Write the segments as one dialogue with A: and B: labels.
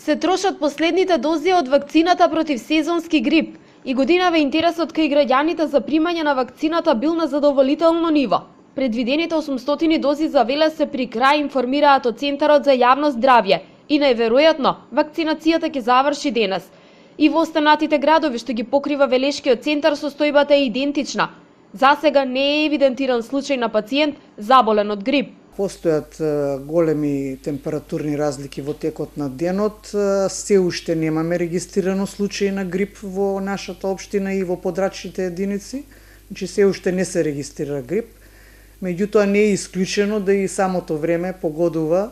A: Се трошат последните дози од вакцината против сезонски грип и годинава интересот кај граѓаните за примање на вакцината бил на задоволително ниво. Предвидените 800 дози за Велес се при крај, информираат од Центарот за јавно здравје и најверојатно вакцинацијата ќе заврши денес. И во останатите градови што ги покрива Велешкиот центар состојбата е идентична. Засега не е евидентиран случај на пациент заболен од грип.
B: Постојат големи температурни разлики во текот на денот. Се уште немаме регистрирано случаи на грип во нашата општина и во подрачните единици. Значи се уште не се регистрира грип. Меѓутоа не е исклучено да и самото време погодува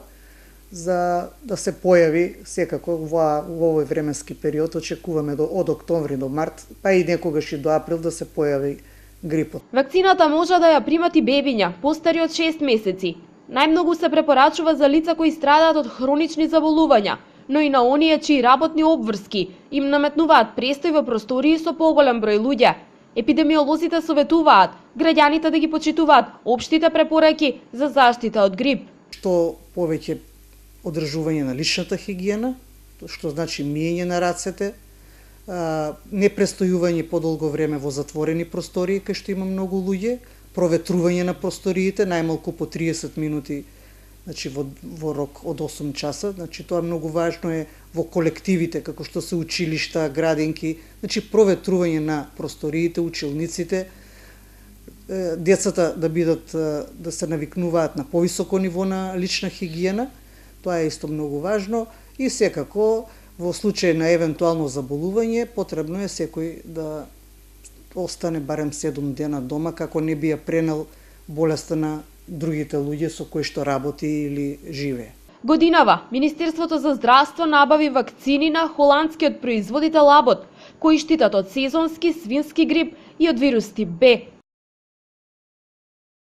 B: за да се појави секако во овој временски период. Очекуваме од октомври до март, па и некогаш и до април да се појави грипот.
A: Вакцината може да ја примат и бебиња, постари од 6 месеци. Најмногу се препорачува за лица кои страдаат од хронични заболувања, но и на оние чии работни обврски им наметнуваат престој во простории со поголем број луѓе. Епидемиолозите советуваат граѓаните да ги почитуваат општите препораки за заштита од грип.
B: Што повеќе одржување на личната хигиена, што значи миење на рацете, не престојување подолго време во затворени простории кај што има многу луѓе, проветрување на просториите најмалку по 30 минути, значи во рок од 8 часа, значи тоа многу важно е во колективите како што се училишта, градинки, значи проветрување на просториите, училниците, децата да се навикнуваат на повисоко ниво на лична хигиена, тоа е исто многу важно и секако во случај на евентуално заболување потребно е секој да остане барем 7 дена дома како не би ја пренел болеста на другите луѓе со кои што работи или живее.
A: Годинава Министерството за здравство набави вакцини на холандскиот производител Abbott, кои штитат од сезонски свински грип и од вирус тип Б.